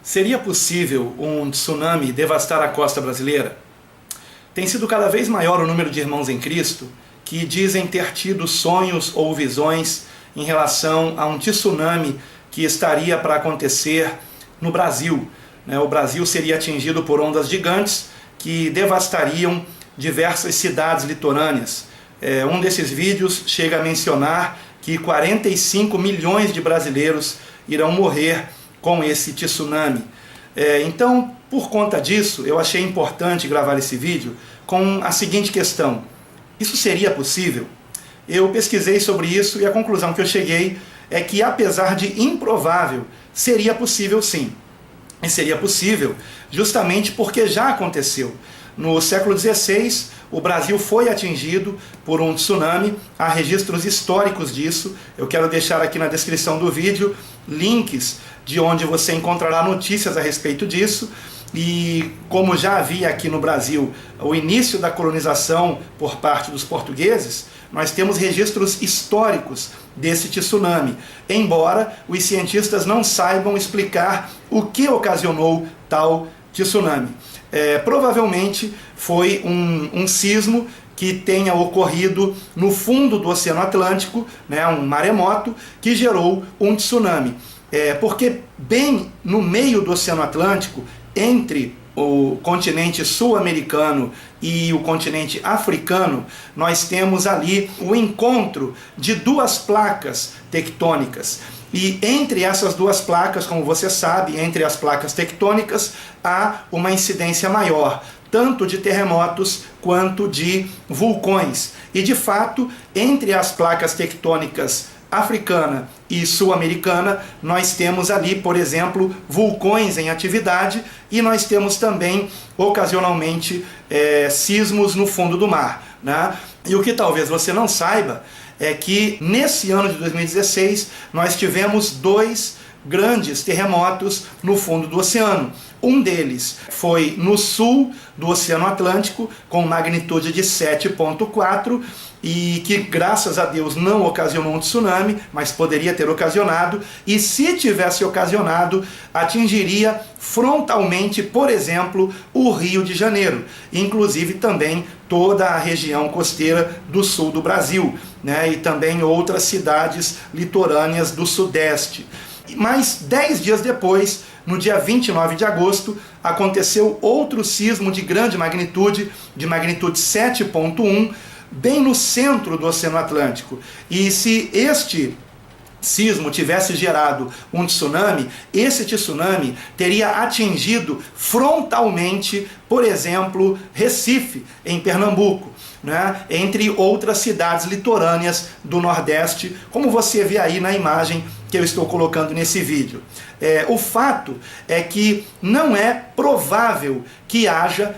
Seria possível um tsunami devastar a costa brasileira? Tem sido cada vez maior o número de irmãos em Cristo que dizem ter tido sonhos ou visões em relação a um tsunami que estaria para acontecer no Brasil. O Brasil seria atingido por ondas gigantes que devastariam diversas cidades litorâneas. Um desses vídeos chega a mencionar que 45 milhões de brasileiros irão morrer com esse tsunami. Então, por conta disso, eu achei importante gravar esse vídeo com a seguinte questão: isso seria possível? Eu pesquisei sobre isso e a conclusão que eu cheguei é que, apesar de improvável, seria possível sim. E seria possível justamente porque já aconteceu. No século XVI, o Brasil foi atingido por um tsunami, há registros históricos disso. Eu quero deixar aqui na descrição do vídeo links de onde você encontrará notícias a respeito disso. E como já havia aqui no Brasil o início da colonização por parte dos portugueses, nós temos registros históricos desse tsunami, embora os cientistas não saibam explicar o que ocasionou tal tsunami. Provavelmente foi um sismo que tenha ocorrido no fundo do Oceano Atlântico, um maremoto, que gerou um tsunami. Porque bem no meio do Oceano Atlântico, entre o continente sul-americano e o continente africano, nós temos ali o encontro de duas placas tectônicas. E entre essas duas placas, como você sabe, entre as placas tectônicas, há uma incidência maior, tanto de terremotos quanto de vulcões. E de fato, entre as placas tectônicas africana e sul-americana, nós temos ali, por exemplo, vulcões em atividade, e nós temos também, ocasionalmente, sismos no fundo do mar. E o que talvez você não saiba é que nesse ano de 2016 nós tivemos dois grandes terremotos no fundo do oceano. Um deles foi no sul do Oceano Atlântico, com magnitude de 7,4, e que, graças a Deus, não ocasionou um tsunami, mas poderia ter ocasionado, e se tivesse ocasionado, atingiria frontalmente, por exemplo, o Rio de Janeiro, inclusive também toda a região costeira do sul do Brasil, e também outras cidades litorâneas do sudeste. Mas 10 dias depois, no dia 29 de agosto, aconteceu outro sismo de grande magnitude, de magnitude 7,1, bem no centro do Oceano Atlântico. E se este sismo tivesse gerado um tsunami, esse tsunami teria atingido frontalmente, por exemplo, Recife, em Pernambuco, entre outras cidades litorâneas do Nordeste, como você vê aí na imagem que eu estou colocando nesse vídeo. O fato é que não é provável que haja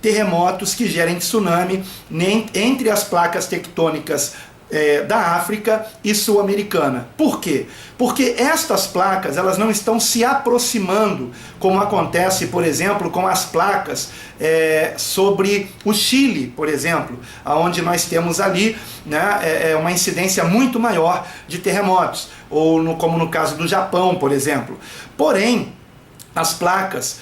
terremotos que gerem tsunami nem entre as placas tectônicas da África e sul-americana. Por quê? Porque estas placas elas não estão se aproximando, como acontece, por exemplo, com as placas sobre o Chile, por exemplo, onde nós temos ali uma incidência muito maior de terremotos, ou como no caso do Japão, por exemplo. Porém, as placas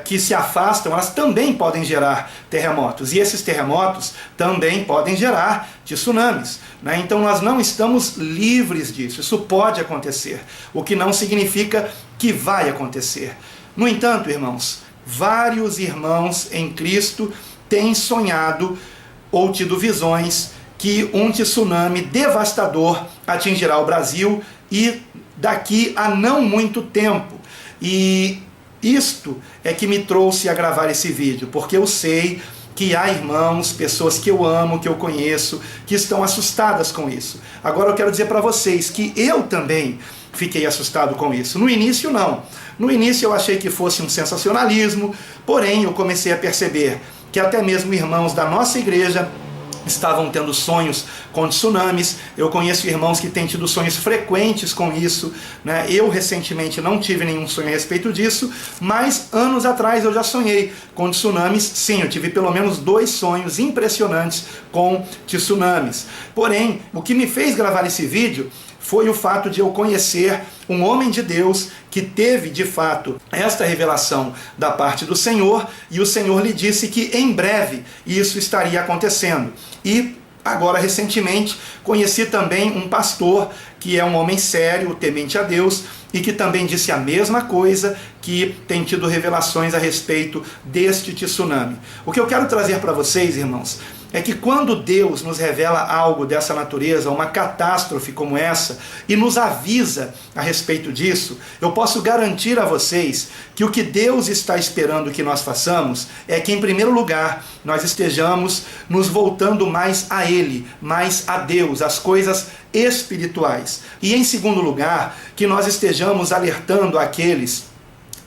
que se afastam, elas também podem gerar terremotos, e esses terremotos também podem gerar tsunamis. Então nós não estamos livres disso, isso pode acontecer, o que não significa que vai acontecer. No entanto, irmãos, vários irmãos em Cristo têm sonhado ou tido visões que um tsunami devastador atingirá o Brasil, e daqui a não muito tempo. E isto é que me trouxe a gravar esse vídeo, porque eu sei que há irmãos, pessoas que eu amo, que eu conheço, que estão assustadas com isso. Agora eu quero dizer para vocês que eu também fiquei assustado com isso. No início não. No início eu achei que fosse um sensacionalismo, porém eu comecei a perceber que até mesmo irmãos da nossa igreja estavam tendo sonhos com tsunamis. Eu conheço irmãos que têm tido sonhos frequentes com isso, Eu recentemente não tive nenhum sonho a respeito disso, mas anos atrás eu já sonhei com tsunamis. Sim, eu tive pelo menos 2 sonhos impressionantes com tsunamis. Porém, o que me fez gravar esse vídeo foi o fato de eu conhecer um homem de Deus que teve, de fato, esta revelação da parte do Senhor, e o Senhor lhe disse que em breve isso estaria acontecendo. E agora, recentemente, conheci também um pastor que é um homem sério, temente a Deus, e que também disse a mesma coisa, que tem tido revelações a respeito deste tsunami. O que eu quero trazer para vocês, irmãos, é que quando Deus nos revela algo dessa natureza, uma catástrofe como essa, e nos avisa a respeito disso, eu posso garantir a vocês que o que Deus está esperando que nós façamos é que, em primeiro lugar, nós estejamos nos voltando mais a Ele, mais a Deus, as coisas espirituais. E, em segundo lugar, que nós estejamos alertando aqueles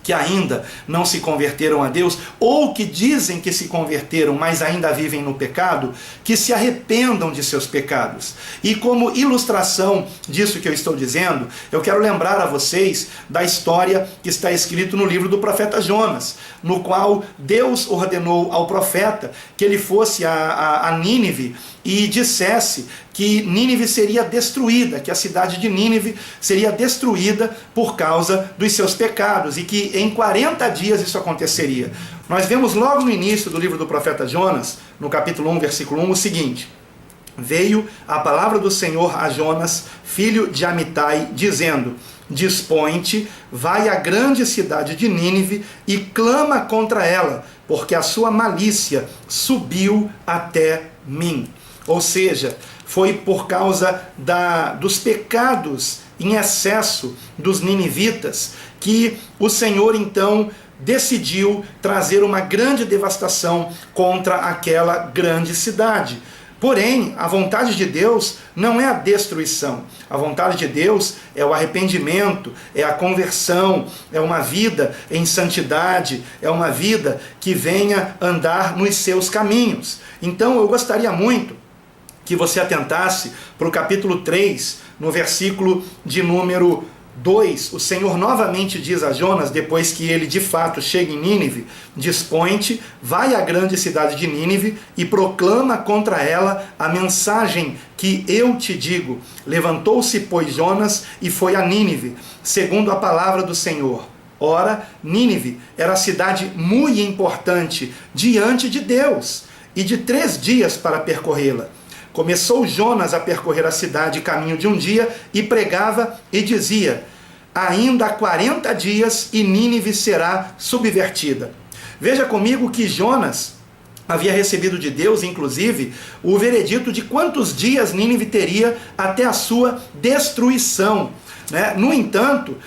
que ainda não se converteram a Deus, ou que dizem que se converteram, mas ainda vivem no pecado, que se arrependam de seus pecados. E como ilustração disso que eu estou dizendo, eu quero lembrar a vocês da história que está escrito no livro do profeta Jonas, no qual Deus ordenou ao profeta que ele fosse a Nínive e dissesse que Nínive seria destruída, que a cidade de Nínive seria destruída por causa dos seus pecados, e que em 40 dias isso aconteceria. Nós vemos logo no início do livro do profeta Jonas, no capítulo 1, versículo 1, o seguinte: veio a palavra do Senhor a Jonas, filho de Amitai, dizendo: dispõe-te, vai à grande cidade de Nínive e clama contra ela, porque a sua malícia subiu até mim. Ou seja, foi por causa dos pecados em excesso dos ninivitas que o Senhor então decidiu trazer uma grande devastação contra aquela grande cidade. Porém, a vontade de Deus não é a destruição. A vontade de Deus é o arrependimento, é a conversão, é uma vida em santidade, é uma vida que venha andar nos seus caminhos. Então eu gostaria muito que você atentasse para o capítulo 3, no versículo de número 2, o Senhor novamente diz a Jonas, depois que ele de fato chega em Nínive: dispõe-te, vai à grande cidade de Nínive e proclama contra ela a mensagem que eu te digo. Levantou-se, pois, Jonas e foi a Nínive, segundo a palavra do Senhor. Ora, Nínive era cidade muito importante diante de Deus, e de 3 dias para percorrê-la. Começou Jonas a percorrer a cidade caminho de um dia e pregava e dizia: ainda há 40 dias e Nínive será subvertida. Veja comigo que Jonas havia recebido de Deus, inclusive, o veredito de quantos dias Nínive teria até a sua destruição, né? No entanto,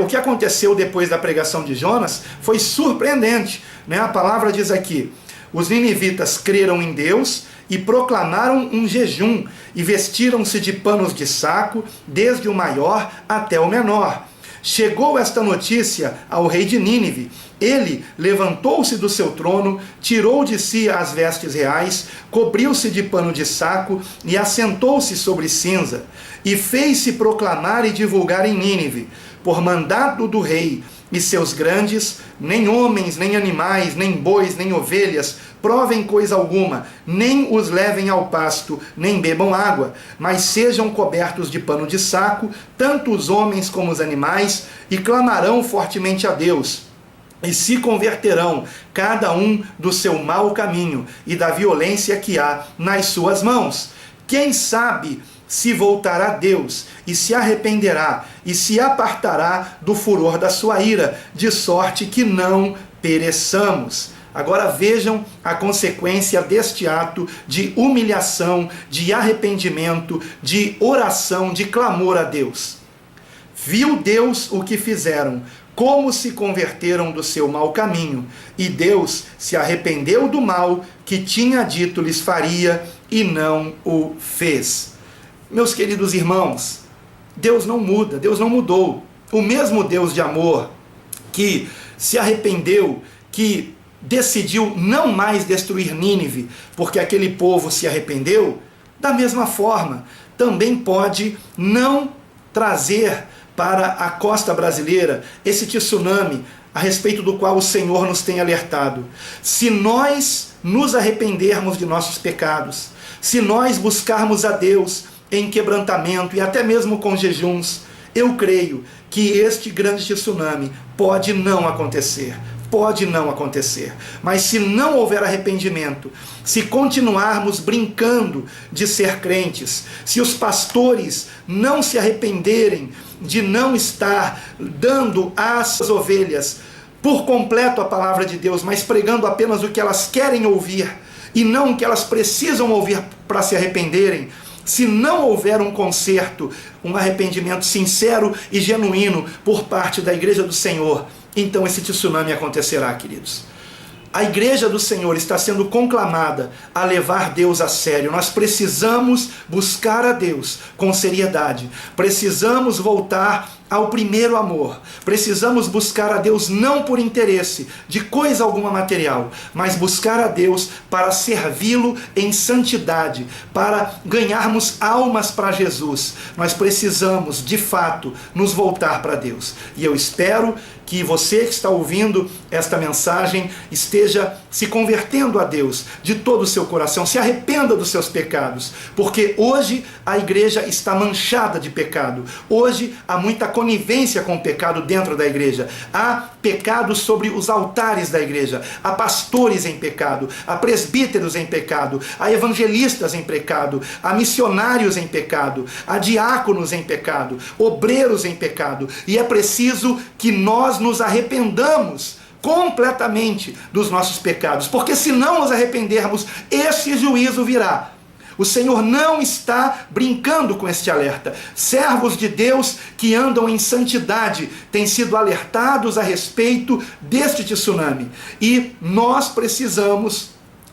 o que aconteceu depois da pregação de Jonas foi surpreendente, né? A palavra diz aqui: os ninivitas creram em Deus e proclamaram um jejum, e vestiram-se de panos de saco, desde o maior até o menor. Chegou esta notícia ao rei de Nínive. Ele levantou-se do seu trono, tirou de si as vestes reais, cobriu-se de pano de saco e assentou-se sobre cinza. E fez-se proclamar e divulgar em Nínive, por mandado do rei e seus grandes: nem homens, nem animais, nem bois, nem ovelhas provem coisa alguma, nem os levem ao pasto, nem bebam água, mas sejam cobertos de pano de saco, tanto os homens como os animais, e clamarão fortemente a Deus, e se converterão, cada um do seu mau caminho e da violência que há nas suas mãos. Quem sabe se voltará a Deus e se arrependerá e se apartará do furor da sua ira, de sorte que não pereçamos. Agora vejam a consequência deste ato de humilhação, de arrependimento, de oração, de clamor a Deus. Viu Deus o que fizeram, como se converteram do seu mau caminho, e Deus se arrependeu do mal que tinha dito lhes faria e não o fez. Meus queridos irmãos, Deus não muda, Deus não mudou. O mesmo Deus de amor que se arrependeu, que decidiu não mais destruir Nínive, porque aquele povo se arrependeu, da mesma forma, também pode não trazer para a costa brasileira esse tsunami a respeito do qual o Senhor nos tem alertado. Se nós nos arrependermos de nossos pecados, se nós buscarmos a Deus em quebrantamento e até mesmo com jejuns, eu creio que este grande tsunami pode não acontecer. Pode não acontecer. Mas se não houver arrependimento, se continuarmos brincando de ser crentes, se os pastores não se arrependerem de não estar dando às ovelhas por completo a palavra de Deus, mas pregando apenas o que elas querem ouvir e não o que elas precisam ouvir para se arrependerem, se não houver um conserto, um arrependimento sincero e genuíno por parte da Igreja do Senhor, então esse tsunami acontecerá, queridos. A Igreja do Senhor está sendo conclamada a levar Deus a sério. Nós precisamos buscar a Deus com seriedade. Precisamos voltar ao primeiro amor. Precisamos buscar a Deus não por interesse de coisa alguma material, mas buscar a Deus para servi-lo em santidade, para ganharmos almas para Jesus. Nós precisamos, de fato, nos voltar para Deus. E eu espero que você que está ouvindo esta mensagem esteja se convertendo a Deus de todo o seu coração, se arrependa dos seus pecados, porque hoje a igreja está manchada de pecado. Hoje há muita conivência com o pecado dentro da igreja. Há pecado sobre os altares da igreja. Há pastores em pecado, há presbíteros em pecado, há evangelistas em pecado, há missionários em pecado, há diáconos em pecado, obreiros em pecado. E é preciso que nós nos arrependamos completamente dos nossos pecados, porque se não nos arrependermos, esse juízo virá. O Senhor não está brincando com este alerta. Servos de Deus que andam em santidade têm sido alertados a respeito deste tsunami. E nós precisamos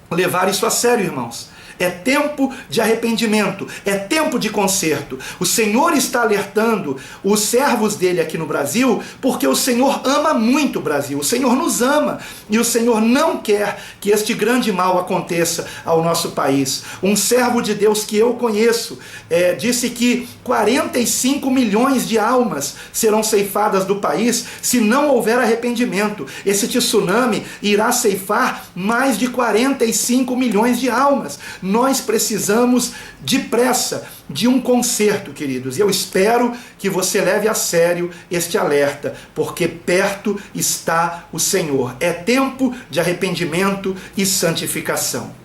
levar isso a sério, irmãos. É tempo de arrependimento, é tempo de conserto. O Senhor está alertando os servos dele aqui no Brasil, porque o Senhor ama muito o Brasil, o Senhor nos ama, e o Senhor não quer que este grande mal aconteça ao nosso país. Um servo de Deus que eu conheço disse que 45 milhões de almas serão ceifadas do país se não houver arrependimento. Esse tsunami irá ceifar mais de 45 milhões de almas. Nós precisamos depressa de um conserto, queridos. E eu espero que você leve a sério este alerta, porque perto está o Senhor. É tempo de arrependimento e santificação.